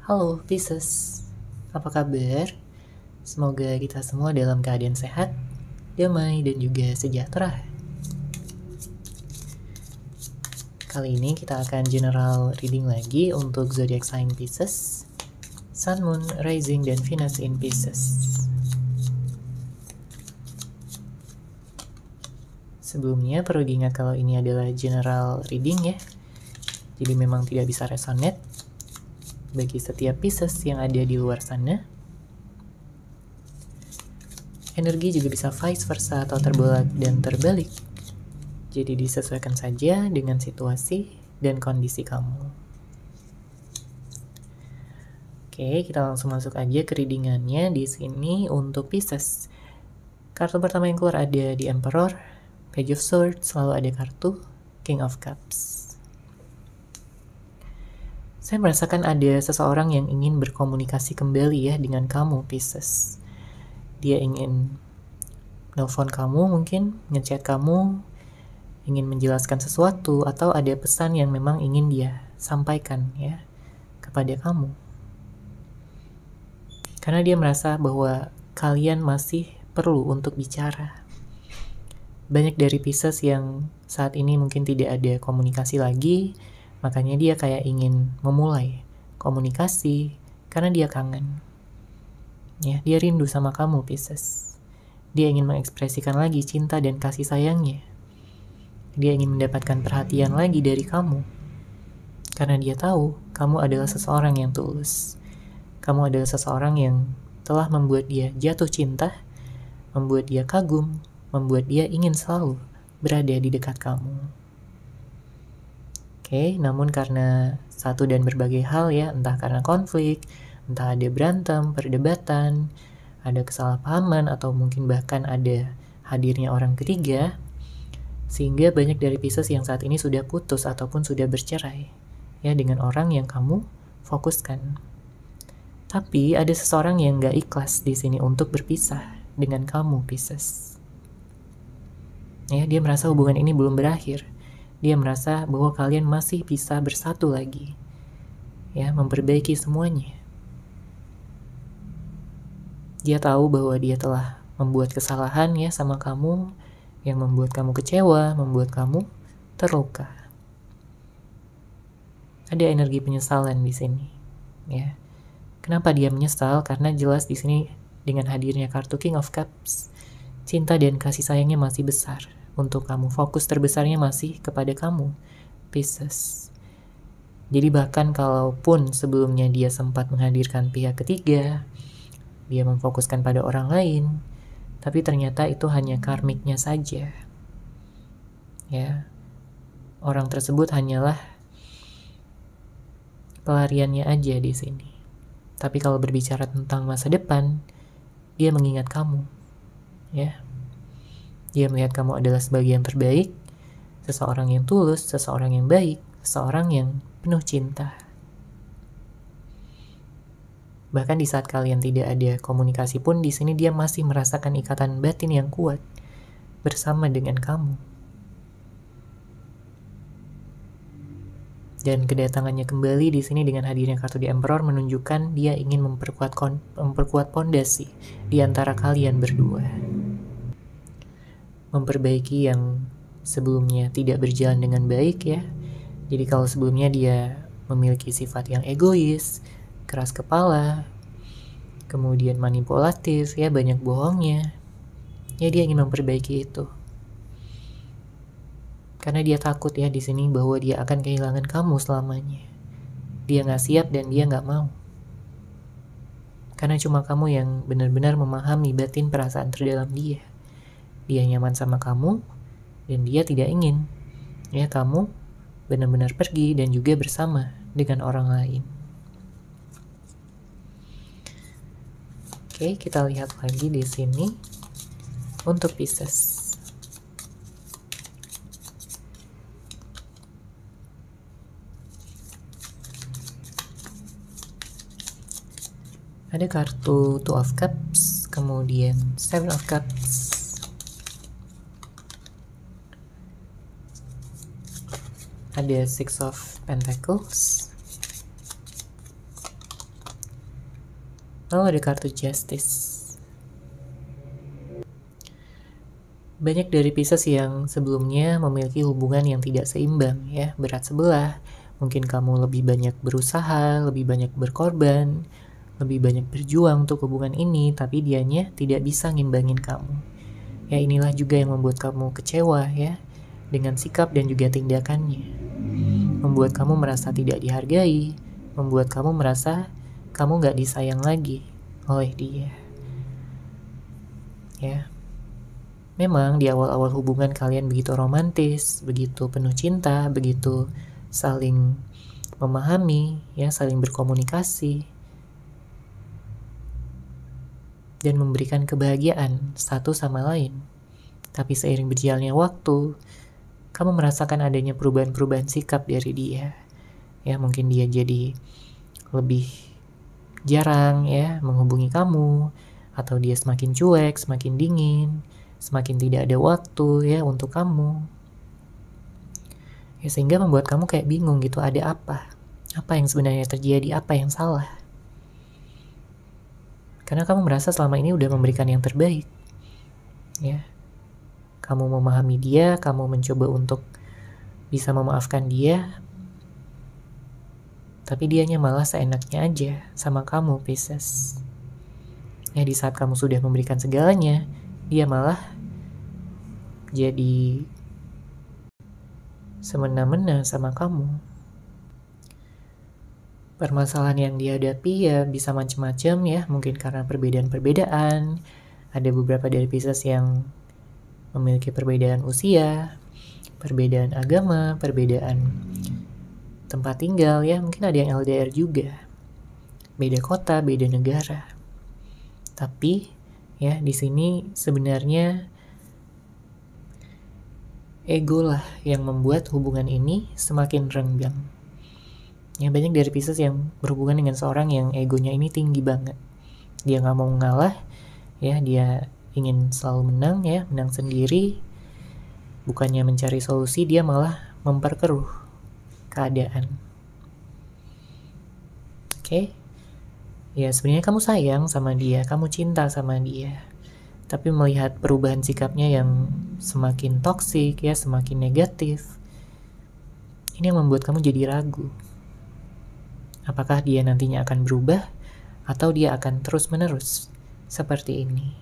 Halo Pisces, apa kabar? Semoga kita semua dalam keadaan sehat, damai, dan juga sejahtera. Kali ini kita akan general reading lagi untuk zodiac sign Pisces, Sun, Moon, Rising, dan Venus in Pisces. Sebelumnya perlu diingat kalau ini adalah general reading ya, jadi memang tidak bisa resonate bagi setiap Pisces yang ada di luar sana. Energi juga bisa vice versa atau terbolak dan terbalik. Jadi disesuaikan saja dengan situasi dan kondisi kamu. Oke, kita langsung masuk aja ke readingannya di sini untuk Pisces. Kartu pertama yang keluar ada di Emperor, Page of Swords, lalu ada kartu King of Cups. Saya merasakan ada seseorang yang ingin berkomunikasi kembali ya dengan kamu, Pisces. Dia ingin nelfon kamu mungkin, ngechat kamu, ingin menjelaskan sesuatu, atau ada pesan yang memang ingin dia sampaikan ya kepada kamu. Karena dia merasa bahwa kalian masih perlu untuk bicara. Banyak dari Pisces yang saat ini mungkin tidak ada komunikasi lagi, makanya dia kayak ingin memulai komunikasi karena dia kangen. Ya, dia rindu sama kamu, Pisces. Dia ingin mengekspresikan lagi cinta dan kasih sayangnya. Dia ingin mendapatkan perhatian lagi dari kamu. Karena dia tahu kamu adalah seseorang yang tulus. Kamu adalah seseorang yang telah membuat dia jatuh cinta, membuat dia kagum, membuat dia ingin selalu berada di dekat kamu. Oke, namun karena satu dan berbagai hal ya, entah karena konflik, entah ada berantem, perdebatan, ada kesalahpahaman, atau mungkin bahkan ada hadirnya orang ketiga, sehingga banyak dari Pisces yang saat ini sudah putus ataupun sudah bercerai ya dengan orang yang kamu fokuskan. Tapi ada seseorang yang gak ikhlas di sini untuk berpisah dengan kamu, Pisces. Ya, dia merasa hubungan ini belum berakhir. Dia merasa bahwa kalian masih bisa bersatu lagi. Ya, memperbaiki semuanya. Dia tahu bahwa dia telah membuat kesalahan ya sama kamu, yang membuat kamu kecewa, membuat kamu terluka. Ada energi penyesalan di sini, ya. Kenapa dia menyesal? Karena jelas di sini dengan hadirnya kartu King of Cups, cinta dan kasih sayangnya masih besar untuk kamu. Fokus terbesarnya masih kepada kamu, Pisces. Jadi bahkan kalaupun sebelumnya dia sempat menghadirkan pihak ketiga, dia memfokuskan pada orang lain, tapi ternyata itu hanya karmiknya saja. Ya, orang tersebut hanyalah pelariannya aja di sini. Tapi kalau berbicara tentang masa depan, dia mengingat kamu. Ya. Dia melihat kamu adalah sebagai yang terbaik, seseorang yang tulus, seseorang yang baik, seseorang yang penuh cinta. Bahkan di saat kalian tidak ada komunikasi pun, di sini dia masih merasakan ikatan batin yang kuat bersama dengan kamu. Dan kedatangannya kembali di sini dengan hadirnya kartu di Emperor menunjukkan dia ingin memperkuat pondasi di antara kalian berdua. Memperbaiki yang sebelumnya tidak berjalan dengan baik ya. Jadi kalau sebelumnya dia memiliki sifat yang egois, keras kepala, kemudian manipulatif ya, banyak bohongnya, ya dia ingin memperbaiki itu. Karena dia takut ya di sini bahwa dia akan kehilangan kamu selamanya. Dia nggak siap dan dia nggak mau. Karena cuma kamu yang benar-benar memahami batin perasaan terdalam dia. Dia nyaman sama kamu dan dia tidak ingin ya kamu benar-benar pergi dan juga bersama dengan orang lain. Oke, kita lihat lagi di sini untuk Pisces. Ada kartu Two of Cups, kemudian Seven of Cups, ada Six of Pentacles, Lalu ada kartu Justice. Banyak dari Pisces yang sebelumnya memiliki hubungan yang tidak seimbang, ya, berat sebelah. Mungkin kamu lebih banyak berusaha, lebih banyak berkorban, lebih banyak berjuang untuk hubungan ini, tapi dianya tidak bisa ngimbangin kamu. Ya, inilah juga yang membuat kamu kecewa, ya, dengan sikap dan juga tindakannya. Membuat kamu merasa tidak dihargai, membuat kamu merasa kamu gak disayang lagi oleh dia. Ya. Memang di awal-awal hubungan kalian begitu romantis, begitu penuh cinta, begitu saling memahami, ya, saling berkomunikasi, dan memberikan kebahagiaan satu sama lain. Tapi seiring berjalannya waktu, kamu merasakan adanya perubahan-perubahan sikap dari dia. Ya, mungkin dia jadi lebih jarang, ya, menghubungi kamu, atau dia semakin cuek, semakin dingin, semakin tidak ada waktu, ya, untuk kamu. Ya, sehingga membuat kamu kayak bingung gitu, ada apa yang sebenarnya terjadi, apa yang salah. Karena kamu merasa selama ini udah memberikan yang terbaik, ya. Kamu memahami dia, kamu mencoba untuk bisa memaafkan dia, tapi dianya malah seenaknya aja sama kamu, Pisces. Ya, di saat kamu sudah memberikan segalanya, dia malah jadi semena-mena sama kamu. Permasalahan yang dihadapi ya bisa macam-macam, ya, mungkin karena perbedaan-perbedaan. Ada beberapa dari Pisces yang memiliki perbedaan usia, perbedaan agama, perbedaan tempat tinggal, ya, mungkin ada yang LDR juga, beda kota, beda negara. Tapi ya di sini sebenarnya ego lah yang membuat hubungan ini semakin renggang. Ya, banyak dari Pisces yang berhubungan dengan seorang yang egonya ini tinggi banget. Dia nggak mau ngalah, ya, dia ingin selalu menang, ya, menang sendiri. Bukannya mencari solusi, dia malah memperkeruh keadaan. Oke? Ya, sebenarnya kamu sayang sama dia, kamu cinta sama dia. Tapi melihat perubahan sikapnya yang semakin toksik, ya, semakin negatif, ini yang membuat kamu jadi ragu. Apakah dia nantinya akan berubah atau dia akan terus-menerus seperti ini?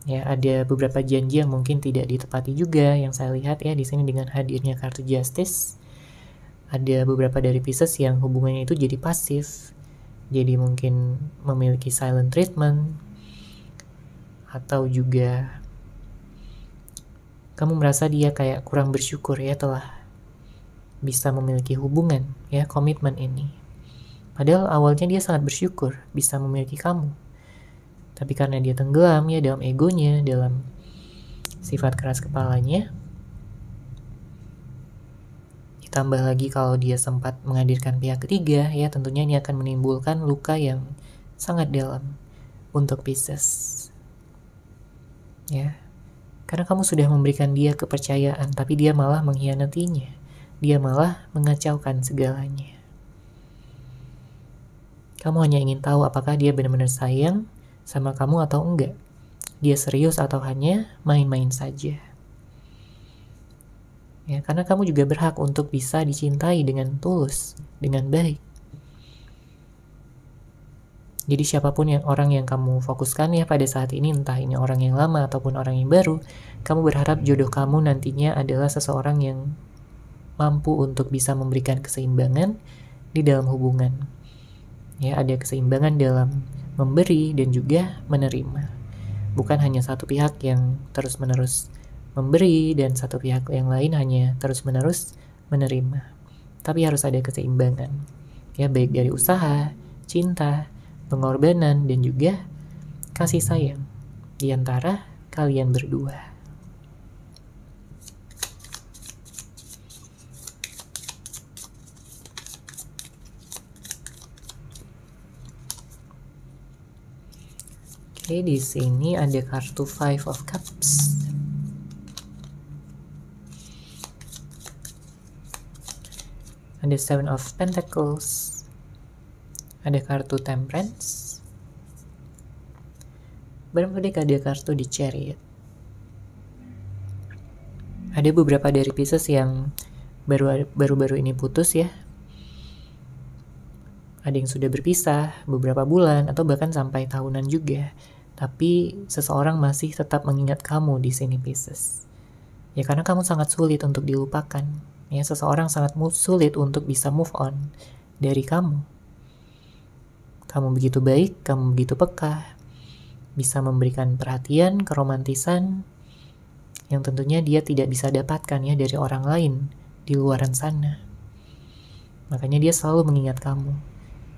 Ya, ada beberapa janji yang mungkin tidak ditepati juga yang saya lihat, ya, di sini dengan hadirnya kartu Justice. Ada beberapa dari Pisces yang hubungannya itu jadi pasif. Jadi mungkin memiliki silent treatment, atau juga kamu merasa dia kayak kurang bersyukur, ya, telah bisa memiliki hubungan, ya, komitmen ini. Padahal awalnya dia sangat bersyukur bisa memiliki kamu. Tapi karena dia tenggelam, ya, dalam egonya, dalam sifat keras kepalanya, ditambah lagi kalau dia sempat menghadirkan pihak ketiga, ya, tentunya ini akan menimbulkan luka yang sangat dalam untuk Pisces. Ya, karena kamu sudah memberikan dia kepercayaan, tapi dia malah mengkhianatinya. Dia malah mengacaukan segalanya. Kamu hanya ingin tahu apakah dia benar-benar sayang sama kamu atau enggak. Dia serius atau hanya main-main saja. Ya, karena kamu juga berhak untuk bisa dicintai dengan tulus, dengan baik. Jadi siapapun orang yang kamu fokuskan, ya, pada saat ini, entah ini orang yang lama ataupun orang yang baru, kamu berharap jodoh kamu nantinya adalah seseorang yang mampu untuk bisa memberikan keseimbangan di dalam hubungan. Ya, ada keseimbangan dalam memberi dan juga menerima. Bukan hanya satu pihak yang terus-menerus memberi dan satu pihak yang lain hanya terus-menerus menerima. Tapi harus ada keseimbangan. Ya, baik dari usaha, cinta, pengorbanan, dan juga kasih sayang di antara kalian berdua. Oke, di sini ada kartu Five of Cups. Ada Seven of Pentacles. Ada kartu Temperance. Berapa dek ada kartu di Chariot. Ada beberapa dari Pisces yang baru-baru ini putus ya. Ada yang sudah berpisah beberapa bulan atau bahkan sampai tahunan juga. Tapi seseorang masih tetap mengingat kamu di sini Pisces. Ya karena kamu sangat sulit untuk dilupakan. Ya seseorang sangat sulit untuk bisa move on dari kamu. Kamu begitu baik, kamu begitu peka, bisa memberikan perhatian, keromantisan yang tentunya dia tidak bisa dapatkan ya dari orang lain di luaran sana. Makanya dia selalu mengingat kamu.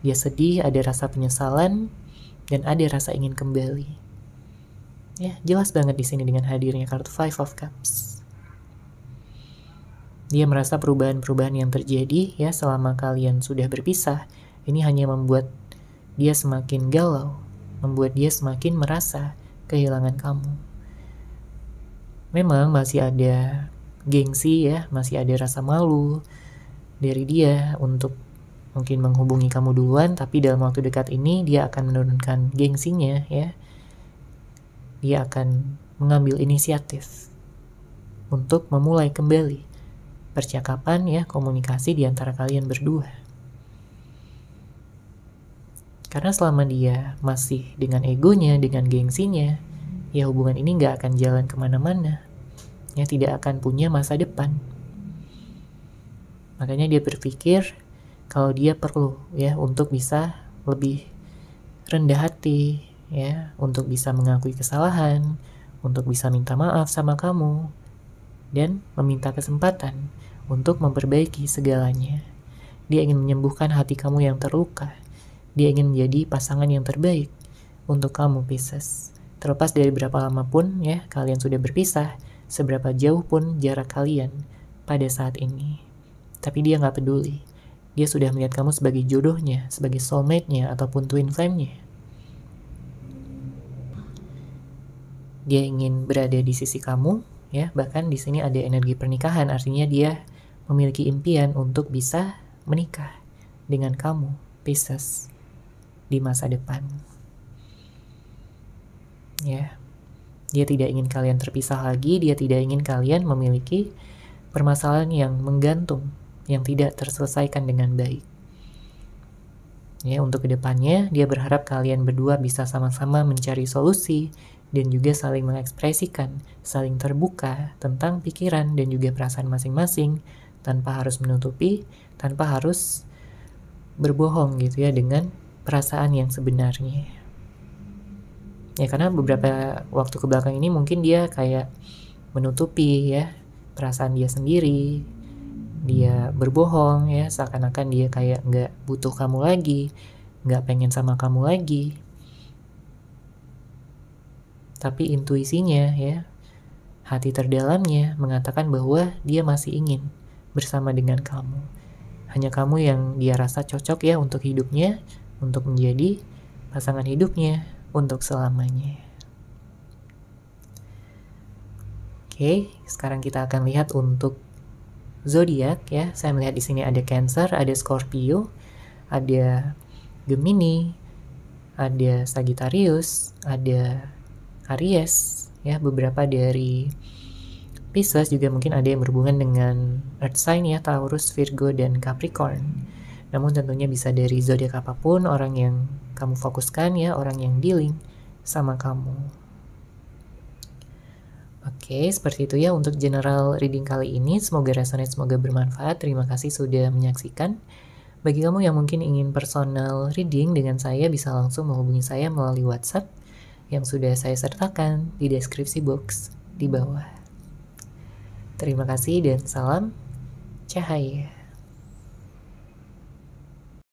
Dia sedih, ada rasa penyesalan, dan ada rasa ingin kembali. Ya, jelas banget di sini dengan hadirnya kartu Five of Cups. Dia merasa perubahan-perubahan yang terjadi ya selama kalian sudah berpisah. Ini hanya membuat dia semakin galau, membuat dia semakin merasa kehilangan kamu. Memang masih ada gengsi ya, masih ada rasa malu dari dia untuk mungkin menghubungi kamu duluan, tapi dalam waktu dekat ini dia akan menurunkan gengsinya ya. Dia akan mengambil inisiatif untuk memulai kembali percakapan ya, komunikasi di antara kalian berdua. Karena selama dia masih dengan egonya, dengan gengsinya, ya hubungan ini gak akan jalan kemana-mana. Ya tidak akan punya masa depan. Makanya dia berpikir kalau dia perlu ya untuk bisa lebih rendah hati ya, untuk bisa mengakui kesalahan, untuk bisa minta maaf sama kamu dan meminta kesempatan untuk memperbaiki segalanya. Dia ingin menyembuhkan hati kamu yang terluka. Dia ingin menjadi pasangan yang terbaik untuk kamu Pisces. Terlepas dari berapa lama pun ya kalian sudah berpisah, seberapa jauh pun jarak kalian pada saat ini. Tapi dia gak peduli. Dia sudah melihat kamu sebagai jodohnya, sebagai soulmate-nya, ataupun twin flame-nya. Dia ingin berada di sisi kamu, ya. Bahkan di sini ada energi pernikahan, artinya dia memiliki impian untuk bisa menikah dengan kamu, Pisces, di masa depan. Ya, dia tidak ingin kalian terpisah lagi, dia tidak ingin kalian memiliki permasalahan yang menggantung, yang tidak terselesaikan dengan baik. Ya, untuk kedepannya dia berharap kalian berdua bisa sama-sama mencari solusi dan juga saling mengekspresikan, saling terbuka tentang pikiran dan juga perasaan masing-masing tanpa harus menutupi, tanpa harus berbohong gitu ya dengan perasaan yang sebenarnya. Ya karena beberapa waktu kebelakang ini mungkin dia kayak menutupi ya perasaan dia sendiri. Dia berbohong ya, seakan-akan dia kayak nggak butuh kamu lagi, nggak pengen sama kamu lagi. Tapi intuisinya ya, hati terdalamnya mengatakan bahwa dia masih ingin bersama dengan kamu. Hanya kamu yang dia rasa cocok ya untuk hidupnya, untuk menjadi pasangan hidupnya untuk selamanya. Oke, sekarang kita akan lihat untuk zodiak ya. Saya melihat di sini ada Cancer, ada Scorpio, ada Gemini, ada Sagittarius, ada Aries ya. Beberapa dari Pisces juga mungkin ada yang berhubungan dengan Earth sign ya, Taurus, Virgo, dan Capricorn. Namun tentunya bisa dari zodiak apapun orang yang kamu fokuskan ya, orang yang dealing sama kamu. Oke, seperti itu ya untuk general reading kali ini. Semoga resonate, semoga bermanfaat. Terima kasih sudah menyaksikan. Bagi kamu yang mungkin ingin personal reading dengan saya, bisa langsung menghubungi saya melalui WhatsApp yang sudah saya sertakan di deskripsi box di bawah. Terima kasih dan salam cahaya.